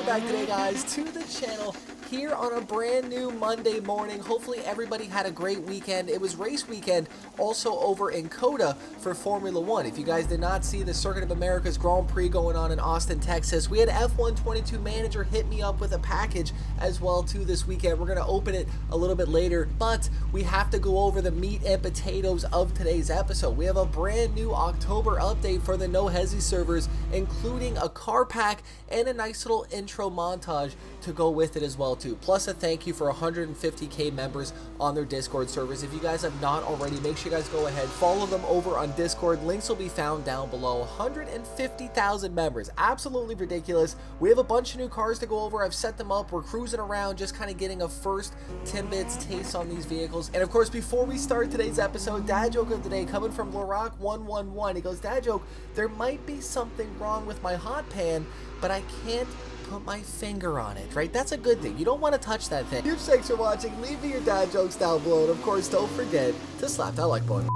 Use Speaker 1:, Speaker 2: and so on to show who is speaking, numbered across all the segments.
Speaker 1: back today, guys, to the channel here on a brand new Monday morning. Hopefully everybody had a great weekend. It was race weekend also over in COTA for Formula 1. If you guys did not see the Circuit of America's Grand Prix going on in Austin, Texas, we had F122 Manager hit me up with a package as well too this weekend. We're going to open it a little bit later, but we have to go over the meat and potatoes of today's episode. We have a brand new October update for the No Hesi servers, including a car pack and a nice little intro montage to go with it as well too. Plus a thank you for 150k members on their Discord servers. If you guys have not already, make sure you guys go ahead, follow them over on Discord. Links will be found down below. 150,000 members, absolutely ridiculous. We have a bunch of new cars to go over. I've set them up. We're cruising around, just kind of getting a first Timbits taste on these vehicles. And of course, before we start today's episode, dad joke of the day coming from Larock111. He goes, dad joke, there might be something wrong with my hot pan, but I can't put my finger on it, right? That's a good thing. You don't want to touch that thing. Huge thanks for watching. Leave me your dad jokes down below. And of course, don't forget to slap that like button.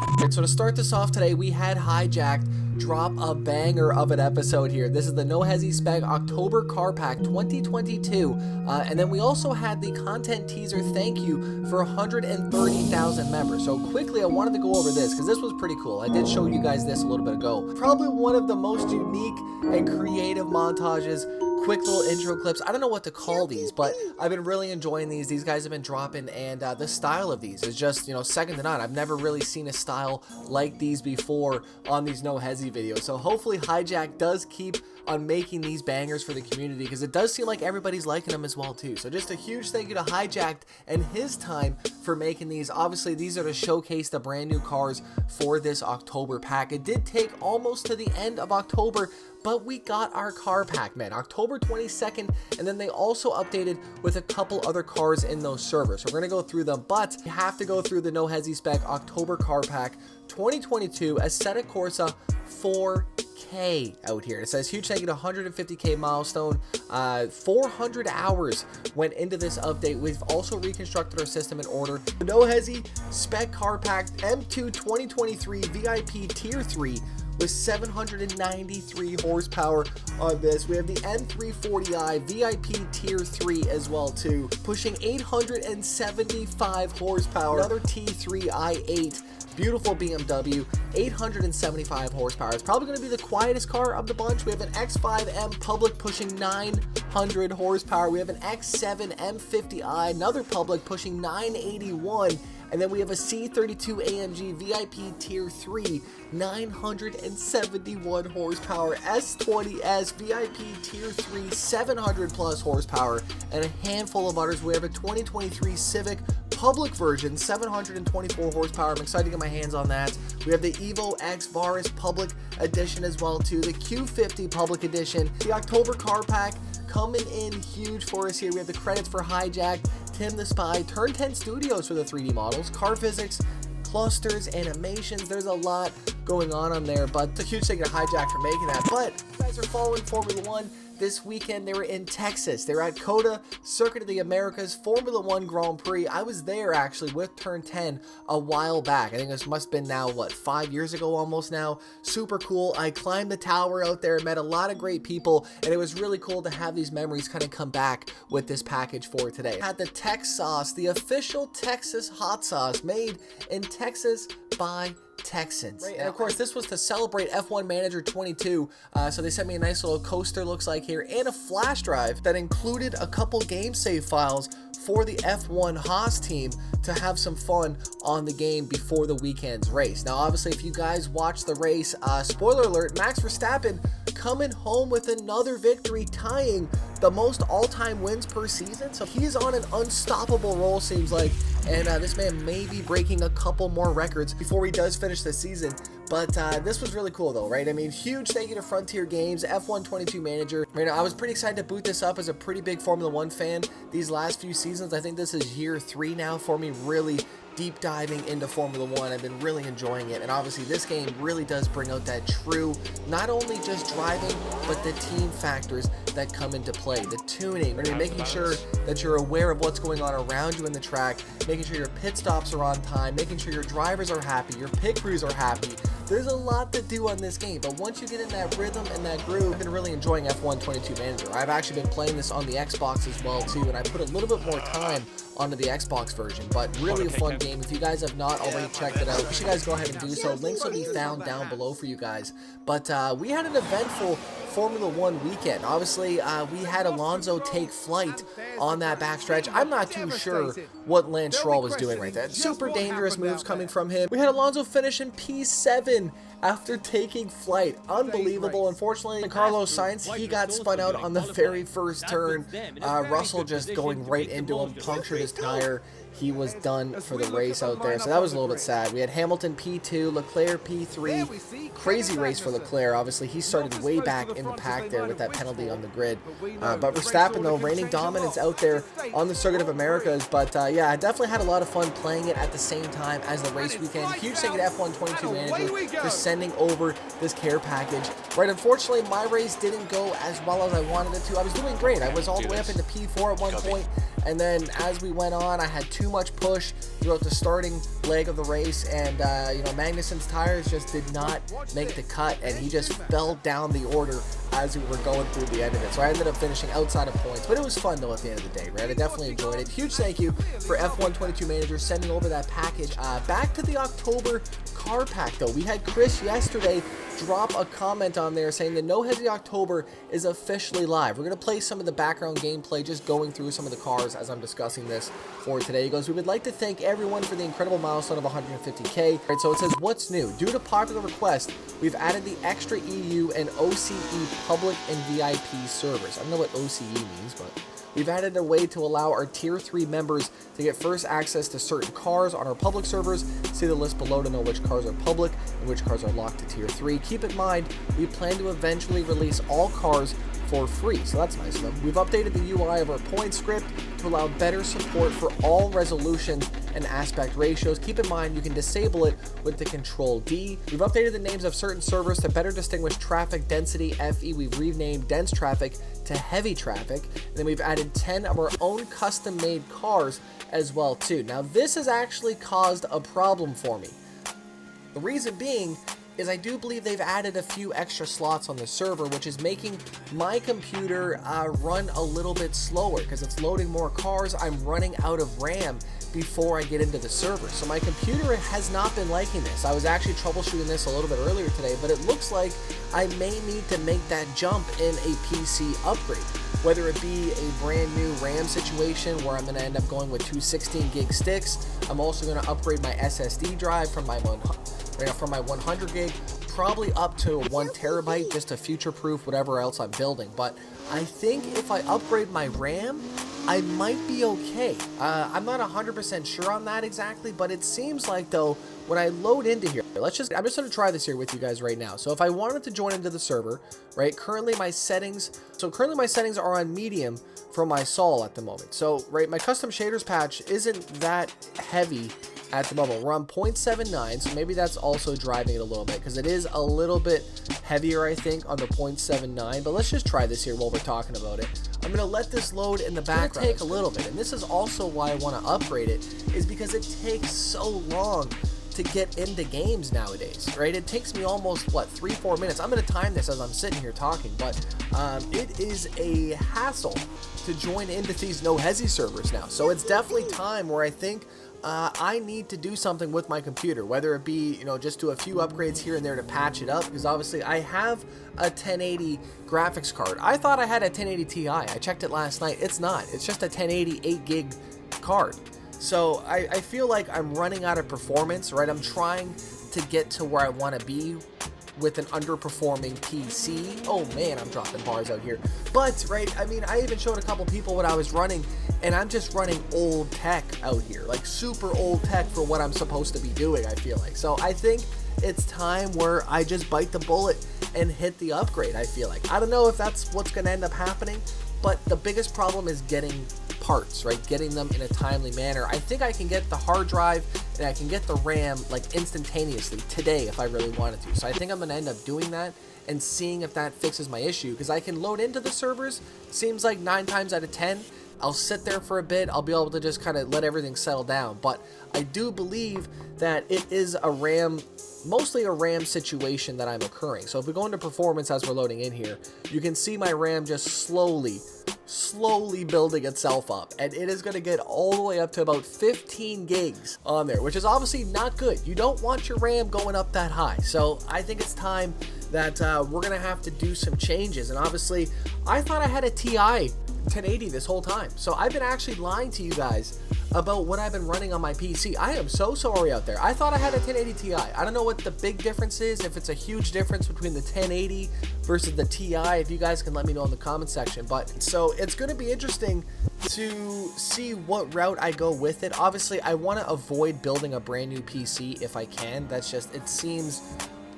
Speaker 1: Alright, so to start this off today, we had Hijacked drop a banger of an episode here. This is the No Hesi Spec October Car Pack 2022. And then we also had the content teaser thank you for 130,000 members. So quickly, I wanted to go over this because this was pretty cool. I did show you guys this a little bit ago. Probably one of the most unique and creative montages. Quick little intro clips. I don't know what to call these, but I've been really enjoying these. These guys have been dropping, and the style of these is just, you know, second to none. I've never really seen a style like these before on these No Hesi videos. So hopefully Hijack does keep on making these bangers for the community, because it does seem like everybody's liking them as well too. So just a huge thank you to Hijacked and his time for making these. Obviously, these are to showcase the brand new cars for this October pack. It did take almost to the end of October, but we got our car pack, man, October 22nd, and then they also updated with a couple other cars in those servers. So we're gonna go through them, but you have to go through the No Hesi Spec October car pack 2022 Assetto Corsa 4K out here. It says huge thank you to 150k milestone. 400 hours went into this update. We've also reconstructed our system in order. The No Hesi Spec car pack M2 2023 VIP Tier 3 with 793 horsepower on this. We have the M340i VIP Tier 3 as well too, pushing 875 horsepower. Another T3 i8, beautiful BMW, 875 horsepower. It's probably going to be the quietest car of the bunch. We have an X5M Public pushing 900 horsepower. We have an X7 M50i, another Public pushing 981. And then we have a C32 AMG VIP Tier 3, 971 horsepower. S20S VIP Tier 3, 700 plus horsepower. And a handful of others. We have a 2023 Civic Public version, 724 horsepower. I'm excited to get my hands on that. We have the Evo X Varis Public Edition as well too. The Q50 Public Edition. The October car pack coming in huge for us here. We have the credits for Hijacked, Tim the Spy, Turn 10 Studios for the 3D models, car physics, clusters, animations. There's a lot going on there, but it's a huge thing to Hijack for making that. But you guys are following Formula 1 this weekend. They were in Texas. They were at COTA, Circuit of the Americas, Formula 1 Grand Prix. I was there actually with Turn 10 a while back. I think this must have been now, what, 5 years ago almost now. Super cool. I climbed the tower out there, met a lot of great people, and it was really cool to have these memories kind of come back with this package for today. Had the Tex Sauce, the official Texas hot sauce made in Texas by Texans. Right, and of course this was to celebrate F1 Manager 22, so they sent me a nice little coaster, looks like here, and a flash drive that included a couple game save files for the F1 Haas team to have some fun on the game before the weekend's race. Now obviously if you guys watch the race, spoiler alert, Max Verstappen coming home with another victory, tying the most all-time wins per season. So he's on an unstoppable roll, seems like, and this man may be breaking a couple more records before he does finish the season. But this was really cool though, right? I mean, huge thank you to Frontier Games, F122 Manager. Right now, I was pretty excited to boot this up as a pretty big Formula 1 fan these last few seasons. I think this is year 3 now for me really deep diving into Formula 1. I've been really enjoying it, and obviously this game really does bring out that true, not only just driving, but the team factors that come into play. The tuning, right? Making sure that you're aware of what's going on around you in the track, making sure your pit stops are on time, making sure your drivers are happy, your pit crews are happy, There's a lot to do on this game, but once you get in that rhythm and that groove, I've been really enjoying F122 Manager. I've actually been playing this on the Xbox as well too, and I put a little bit more time onto the Xbox version, but really a fun game. If you guys have not already checked it out, you should guys go ahead and do so. Links will be found down below for you guys. But we had an eventful Formula 1 weekend. Obviously, we had Alonso take flight on that backstretch. I'm not too sure what Lance Stroll was doing right there. Super dangerous moves coming from him. We had Alonso finish in P7 after taking flight. Unbelievable. Unfortunately, Carlos Sainz, he got spun out on the very first turn. Russell just going right into him, punctured his tire. He was done for the race out there, so that was a little bit sad. We had Hamilton P2, Leclerc P3. Crazy race for Leclerc. Obviously, he started way back in the pack there with that penalty on the grid. But Verstappen, though, reigning dominance out there on the Circuit of Americas. But yeah, I definitely had a lot of fun playing it at the same time as the race weekend. Huge thank you to F122 Manager for sending over this care package. Right, unfortunately, my race didn't go as well as I wanted it to. I was doing great. I was all the way up into P4 at one point. And then as we went on, I had too much push throughout the starting leg of the race, and you know, Magnussen's tires just did not make the cut, and he just fell down the order as we were going through the end of it. So I ended up finishing outside of points, but it was fun though at the end of the day, right? I definitely enjoyed it. Huge thank you for F122 Manager sending over that package. Back to the October car pack though. We had Chris yesterday drop a comment on there saying that No Hesi October is officially live. We're going to play some of the background gameplay, just going through some of the cars as I'm discussing this for today. He goes, we would like to thank everyone for the incredible milestone of 150K. Right, so it says, what's new? Due to popular request, we've added the extra EU and OCE public and VIP servers. I don't know what OCE means, but we've added a way to allow our Tier 3 members to get first access to certain cars on our public servers. See the list below to know which cars are public and which cars are locked to Tier 3. Keep in mind, we plan to eventually release all cars for free, so that's nice of them. We've updated the UI of our point script to allow better support for all resolutions and aspect ratios. Keep in mind, you can disable it with the Control D. We've updated the names of certain servers to better distinguish traffic density, FE. We've renamed dense traffic to heavy traffic, and then we've added 10 of our own custom-made cars as well too. Now this has actually caused a problem for me. The reason being is I do believe they've added a few extra slots on the server, which is making my computer run a little bit slower because it's loading more cars. I'm running out of RAM before I get into the server. So my computer has not been liking this. I was actually troubleshooting this a little bit earlier today, but it looks like I may need to make that jump in a PC upgrade. Whether it be a brand new RAM situation where I'm going to end up going with two 16 gig sticks. I'm also going to upgrade my SSD drive from my 100 gig probably up to 1 terabyte just to future-proof whatever else I'm building. But I think if I upgrade my RAM, I might be okay. I'm not 100% sure on that exactly, but it seems like though when I load into here, I'm just going to try this here with you guys right now. So if I wanted to join into the server, right, currently my settings are on medium for my Sol at the moment. So right, my custom shaders patch isn't that heavy at the moment. We're on 0.79, so maybe that's also driving it a little bit because it is a little bit heavier, I think, on the 0.79. But let's just try this here while we're talking about it. I'm going to let this load in the background. It's going to take a little bit, and this is also why I want to upgrade it, is because it takes so long to get into games nowadays, right? It takes me almost, what, 3-4 minutes. I'm going to time this as I'm sitting here talking, but it is a hassle to join into these No Hesi servers now. So it's definitely time where I think I need to do something with my computer, whether it be, you know, just do a few upgrades here and there to patch it up, because obviously I have a 1080 graphics card. I thought I had a 1080 Ti. I checked it last night. It's not. It's just a 1080 8 gig card. So I feel like I'm running out of performance, right? I'm trying to get to where I want to be with an underperforming PC. Oh man, I'm dropping bars out here. But, right, I mean, I even showed a couple people what I was running, and I'm just running old tech out here, like super old tech for what I'm supposed to be doing, I feel like. So I think it's time where I just bite the bullet and hit the upgrade, I feel like. I don't know if that's what's going to end up happening, but the biggest problem is getting parts, right? Getting them in a timely manner. I think I can get the hard drive and I can get the RAM like instantaneously today if I really wanted to. So I think I'm going to end up doing that and seeing if that fixes my issue, because I can load into the servers. Seems like 9 times out of 10 I'll sit there for a bit, I'll be able to just kind of let everything settle down. But I do believe that it is a RAM mostly a RAM situation that I'm occurring. So if we go into performance as we're loading in here, you can see my RAM just slowly building itself up, and it is going to get all the way up to about 15 gigs on there, which is obviously not good. You don't want your RAM going up that high. So I think it's time that we're going to have to do some changes. And obviously I thought I had a TI 1080 this whole time, so I've been actually lying to you guys about what I've been running on my PC. I am so sorry out there. I thought I had a 1080 Ti. I don't know what the big difference is, if it's a huge difference between the 1080 versus the Ti. If you guys can let me know in the comment section. But so it's going to be interesting to see what route I go with it. Obviously I want to avoid building a brand new PC if I can. That's just, it seems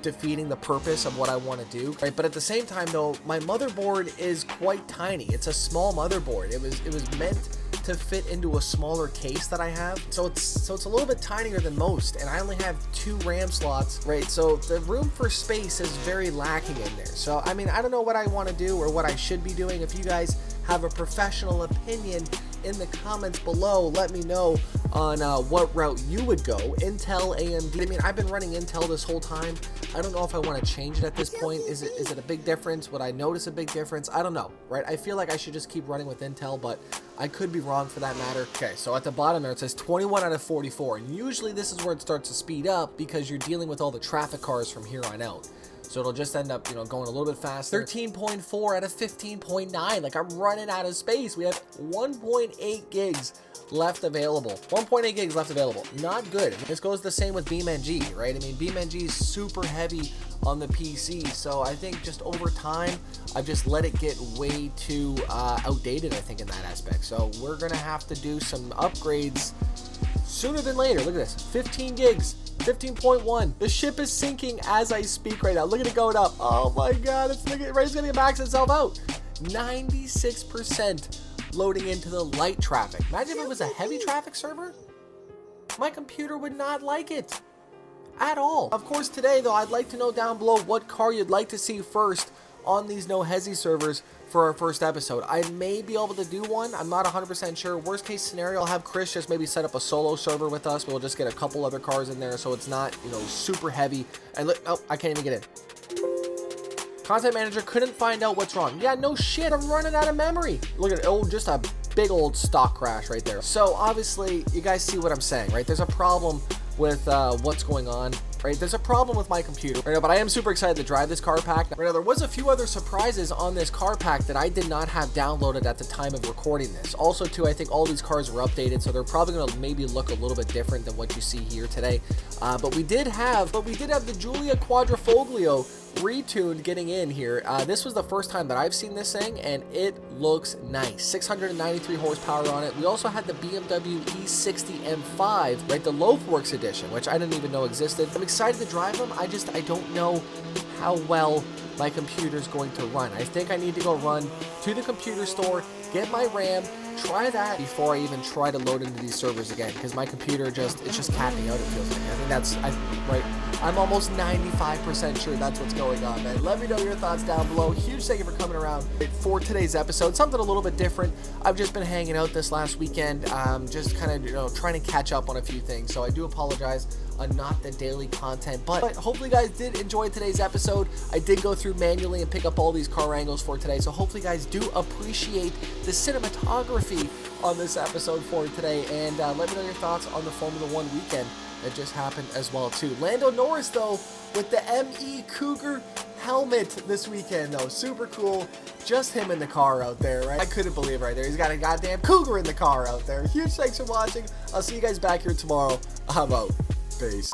Speaker 1: defeating the purpose of what I want to do, right? But at the same time though, my motherboard is quite tiny. It's a small motherboard. It was meant to fit into a smaller case that I have, so it's a little bit tinier than most, and I only have 2 RAM slots, right? So the room for space is very lacking in there. So I mean, I don't know what I want to do or what I should be doing. If you guys have a professional opinion in the comments below, let me know on what route you would go. Intel, AMD. I mean, I've been running Intel this whole time. I don't know if I want to change it at this point. Is it a big difference? Would I notice a big difference? I don't know, right? I feel like I should just keep running with Intel, but I could be wrong for that matter. Okay, so at the bottom there it says 21 out of 44, and usually this is where it starts to speed up because you're dealing with all the traffic cars from here on out. So it'll just end up, going a little bit faster. 13.4 out of 15.9. Like, I'm running out of space. We have 1.8 gigs left available. 1.8 gigs left available. Not good. This goes the same with BenQ, right? I mean, BenQ is super heavy on the PC. So I think just over time, I've just let it get way too outdated, I think, in that aspect. So we're going to have to do some upgrades sooner than later. Look at this. 15 gigs. 15.1. The ship is sinking as I speak right now. Look at it going up. Oh my god, it's going to max itself out. 96% loading into the light traffic. Imagine if it was a heavy traffic server. My computer would not like it at all. Of course, today though, I'd like to know down below what car you'd like to see first on these no Hesi servers for our first episode. I may be able to do one. I'm not 100% sure. Worst case scenario, I'll have Chris just maybe set up a solo server with us. We'll just get a couple other cars in there so it's not, super heavy. And look, oh, I can't even get in. Content manager couldn't find out what's wrong. Yeah, no shit, I'm running out of memory. Look at it, just a big old stock crash right there. So obviously, you guys see what I'm saying, right? There's a problem with what's going on, right? There's a problem with my computer right now, but I am super excited to drive this car pack. Right now, there was a few other surprises on this car pack that I did not have downloaded at the time of recording this. Also, too, I think all these cars were updated, so they're probably going to maybe look a little bit different than what you see here today. But we did have the Giulia Quadrifoglio retuned getting in here. This was the first time that I've seen this thing, and it looks nice. 693 horsepower on it. We also had the BMW E60 M5, right, the Loafworks edition, which I didn't even know existed. I'm excited to drive them. I don't know how well my computer's going to run. I think I need to go run to the computer store, get my RAM, try that before I even try to load into these servers again, because my computer it's just capping out, it feels like. I think right. I'm almost 95% sure that's what's going on, man. Let me know your thoughts down below. Huge thank you for coming around for today's episode. Something a little bit different. I've just been hanging out this last weekend, just kind of, trying to catch up on a few things. So I do apologize on not the daily content, but hopefully you guys did enjoy today's episode. I did go through manually and pick up all these car angles for today, so hopefully you guys do appreciate the cinematography on this episode for today, and let me know your thoughts on the Formula 1 weekend that just happened as well too. Lando Norris though with the ME Cougar helmet this weekend though, super cool. Just him in the car out there, right? I couldn't believe right there. He's got a goddamn Cougar in the car out there. Huge thanks for watching. I'll see you guys back here tomorrow. I'm out. Peace.